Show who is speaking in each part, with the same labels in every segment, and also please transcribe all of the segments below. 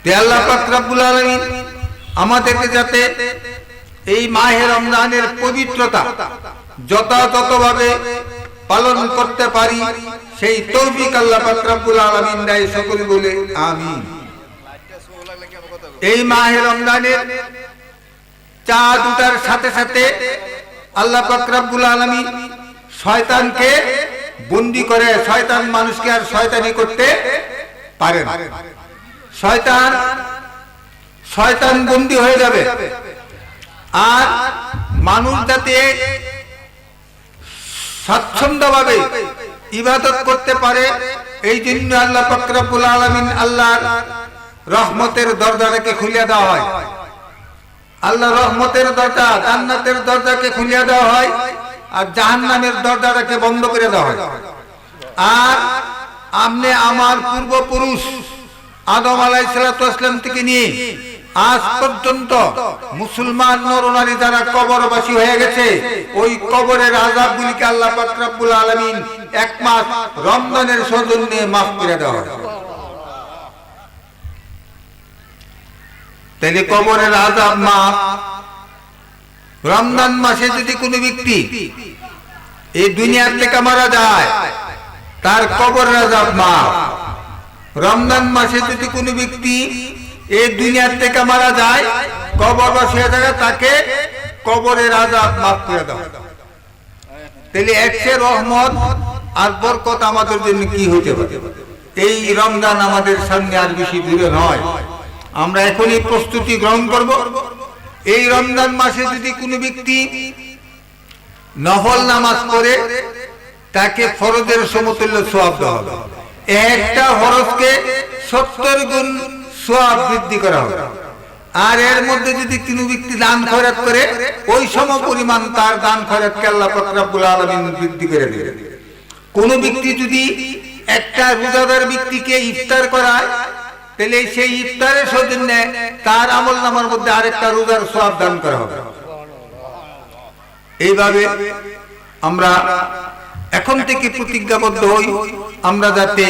Speaker 1: তে আল্লাহ পাক রব্বুল আলামিন আমাদেরকে যাতে এই মাহে রমজানের পবিত্রতা যথাযথভাবে পালন করতে পারি সেই তৌফিক আল্লাহ পাক রব্বুল আলামিন দেয়, সকলে বলে আমিন। এই মাহে রমজানের চাঁদ উঠার সাথে সাথে আল্লাহ পাক রব্বুল আলামিন শয়তানকে বন্দী করে। শয়তান মানুষকে আর শয়তানি করতে পারে না। শয়তান বন্দী হয়ে যাবে। আর মানুষ যাতে স্বচ্ছন্দভাবে ইবাদত করতে পারে এই জন্য আল্লাহ পাক রব্বুল আলামিন আল্লাহর রহমতের দরজাটাকে খুলে দেওয়া হয়। আল্লাহ রহমতের দরজা, জান্নাতের দরজাকে খুলে দেওয়া হয়, আর জাহান্নামের দরজাটাকে বন্ধ করে দেওয়া হয়। আর আমনে আমার পূর্বপুরুষ আদম আলাইহিস সালাতু ওয়াস সালাম থেকে নিয়ে আজ পর্যন্ত মুসলমান নরনারী যারা কবরবাসী হয়ে গেছে, ওই কবরের আযাবগুলিকে আল্লাহ পাক রব্বুল আলামিন এক মাস রমজানের সৌজন্যে মাফ করে দেওয়া হয়। তাহলে কবরের আযাব মাফ। রমজান মাসে যদি কোনো ব্যক্তি এই দুনিয়া থেকে মারা যায়, তার কবরের আযাব মাফ। রমজান মাসে যদি কোনো ব্যক্তি এই দুনিয়া থেকে মারা যায়, কবরবাসী হয়ে যায়, তাকে কবরের আযাব মাফ করে দাও। তাহলে একশে রহমত আর বরকত আমাদের জন্য কি হতে পারে? এই রমজান আমাদের সামনে আর বেশি দূরে নয়। আমরা এখনই প্রস্তুতি গ্রহণ করব। এই রমজান মাসে যদি কোনো ব্যক্তি নফল নামাজ পড়ে, তাকে ফরজের সমতুল্য সওয়াব দেওয়া হবে। একটা ফরজকে 70 গুণ সওয়াব বৃদ্ধি করা হবে। আর এর মধ্যে যদি কোনো ব্যক্তি দান খয়রাত করে, ওই সম পরিমাণ তার দান খয়রাতকে আল্লাহ পাক রব্বুল আলামিন বৃদ্ধি করে দেবে। কোন ব্যক্তি যদি একটা রোজাদার ব্যক্তিকে ইফতার করায়, তাহলে সেই ইফতারের সৌজন্যে তার আমলনামার মধ্যে আরেকটা রোজার সওয়াব দান করা হবে। এইভাবে আমরা এখন থেকে প্রতিজ্ঞাবদ্ধ হই, আমরা যাতে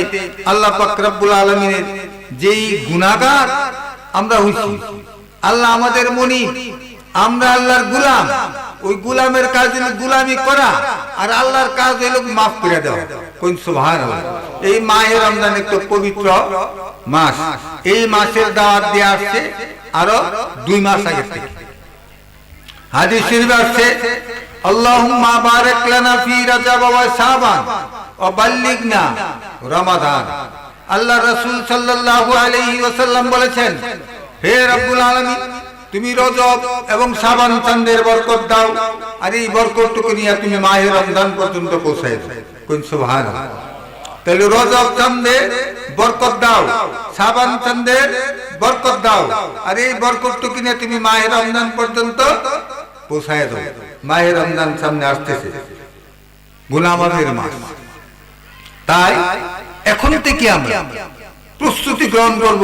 Speaker 1: আল্লাহ পাক রব্বুল আলামিনের যেই গুনাহগার আমরা হইছি, আল্লাহ আমাদের মনিব, আমরা আল্লাহর গোলাম, ওই গোলামের কাজ হলো গোলামি করা, আর আল্লাহর কাজ হলো মাফ করে দেওয়া। কোন সুবহানাল্লাহ। এই মাহে রমজান একটা পবিত্র মাস। এই মাসের দাওয়াত দিয়ে আসছে আরো 2 মাস আগে থেকে। হাদিস শরীফে আসছে, আল্লাহুম্মা বারিক লানা ফি রাজাব ওয়া শাবান ওয়া বাল্লিগনা রমাদান। আল্লাহ রাসূল সাল্লাল্লাহু আলাইহি ওয়াসাল্লাম বলেছেন, হে রব্বুল আলামিন, তুমি রজব এবং শাবান চাঁদের বরকত দাও, আর এই বরকতটুকু নিয়ে তুমি মাহে রমজান পর্যন্ত পৌঁছায় দাও। কোন সুবহানাল্লাহ। তাহলে রজব চাঁদের বরকত দাও, শাবান চাঁদের বরকত দাও, আর এই বরকতটুকু নিয়ে তুমি মাহে রমজান পর্যন্ত পৌঁছায় দাও। মাহে রমজান সামনে আসতেছে, গুনামাফের মাস। তাই এখন থেকে আমরা প্রস্তুতি গ্রহণ করব,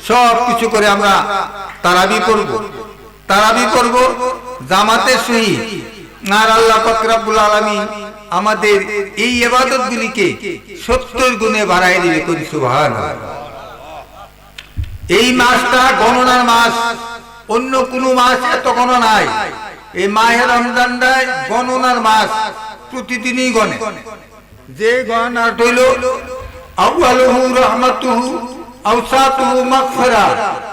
Speaker 1: সব কিছু করে আমরা তারাবি করব জামাতের সহিত। আর আল্লাহ পাক রব্বুল আলামিন আমাদের এই ইবাদতগুলিকে 70 গুণে বাড়ায় দিবে। কোন সুবহানাল্লাহ। এই মাসটা গণনার মাস, অন্য কোন মাস এত গণনা নাই। এই মাহে রমজানটা গণনার মাস, প্রতিদিনই গণে। যে গণনা হইল আউয়ালুহু রাহমাতুহু আওসাতুহু মাগফিরা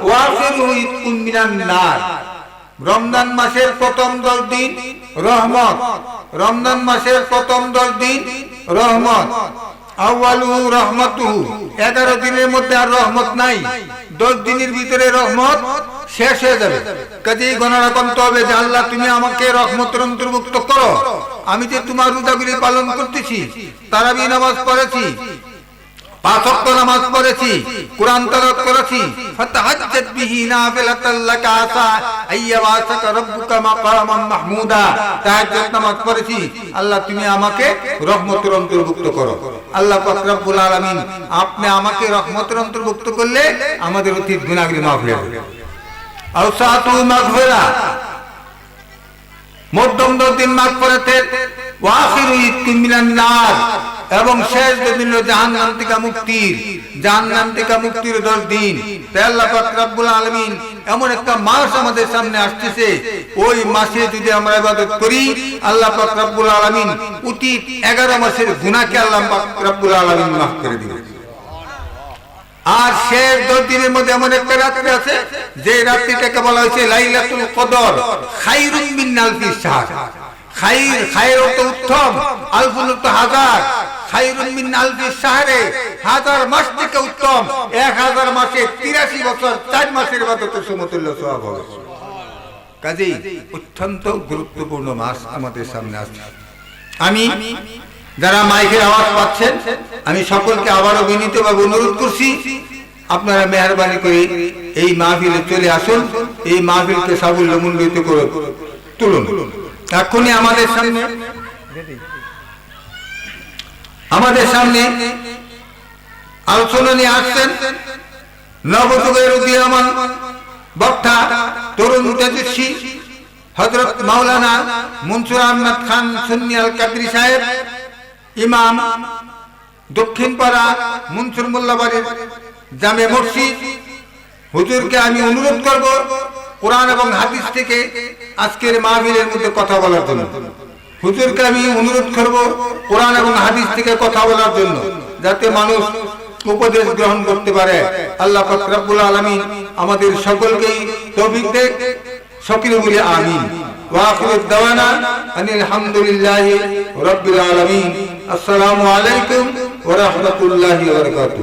Speaker 1: ওয়া আখিরুহু ইতকুম মিনান নার। রমজান মাসের প্রথম 10 দিন রহমত, রমজান মাসের প্রথম 10 দিন রহমত। আউয়ালুহু রাহমাতুহু, 11 দিনের মধ্যে আর রহমত নাই। 10 দিনের ভিতরে রহমত শেষ হয়ে যাবে। কাজেই গণনা করতে হবে যে আল্লাহ তুমি আমাকে রহমতের অন্তর্ভুক্ত করো। আমি যে তোমার রোজাগুলি পালন করতেছি, তারাবি নামাজ পড়েছি, 5 ওয়াক্ত নামাজ পড়েছি, কুরআন তেলাওয়াত করেছি, ফাতাহাজ্জাত বিহি নাফিলাতাল লাকা আসা আইয়াবাসাকা রাব্বুকা মাকামান মাহমুদা, তাহাজ্জুদ নামাজ পড়েছি। আল্লাহ তুমি আমাকে রহমতের অন্তর্ভুক্ত করো। আল্লাহ পাক রব্বুল আলামিন আপনি আমাকে রহমতের অন্তর্ভুক্ত করলে আমাদের অতীত গুনাহগুলি মাফ হয়ে যাবে। আওসাতু মাগফিরা, মধ্যম 10 দিন মাগফিরাতের, ওয়া আখিরু ইতকুম মিনান নার, এবং শেষ দিন জাহান্নাম থেকে মুক্তির, জাহান্নাম থেকে মুক্তির 10 দিন। তাই আল্লাহ পাক রব্বুল আলামিন এমন একটা মাস আমাদের সামনে আসতেছে, ওই মাসে যদি আমরা ইবাদত করি আল্লাহ পাক রব্বুল আলামিন অতীত 11 মাসের গুনাহকে আল্লাহ পাক রব্বুল আলামিন মাফ করে দিবেন। আর শেষ 10 দিনের মধ্যে এমন একটা রাত্রি আছে যে রাত্রিটাকে বলা হয়েছে লাইলাতুল কদর, খায়রুম মিন আলফি শাহর। খায়র তো উত্তম, আলফুল তো হাজার, খায়রুম মিন আলফি শাহরে, 1000 মাস থেকে উত্তম। 1000 মাসে 83 বছর 4 মাসের ইবাদতের সমতুল্য সওয়াব হবে। কাজেই অত্যন্ত গুরুত্বপূর্ণ মাস আমাদের সামনে আসছে। আমি যারা মাইকের আওয়াজ পাচ্ছেন, আমি সকলকে আবারও বিনীতভাবে অনুরোধ করছি, আপনারা মেহরবানি করে এই মাহফিলে চলে আসুন, এই মাহফিলকে সাফল্যমণ্ডিত করে তুলুন। এখনই আমাদের সামনে আলোচনা নিয়ে আসছেন নবযুগের উদীয়মান বক্তা, তরুণ তেজস্বী হযরত মাওলানা মনসুর আহমদ খান সুন্নি আল কাদরি সাহেব, ইমাম, দক্ষিণ পাড়া মনসুর মোল্লাবাড়ির জামে মসজিদ। হুজুরকে আমি অনুরোধ করব কোরআন এবং হাদিস থেকে আজকের মাহফিলের মধ্যে কথা বলার জন্য। হুজুরকে আমি অনুরোধ করব কোরআন এবং হাদিস থেকে কথা বলার জন্য, যাতে মানুষ উপদেশ গ্রহণ করতে পারে। আল্লাহ পাক রব্বুল আলামিন আমাদের সকলকে তৌফিক দেন, সকলে বলি আমিন। ওয়া আখিরু দাওয়ানা আনিল হামদুলিল্লাহি রাব্বিল আলামিন। আসসালামু আলাইকুম ওয়া রাহমাতুল্লাহি ওয়া বারাকাতুহু।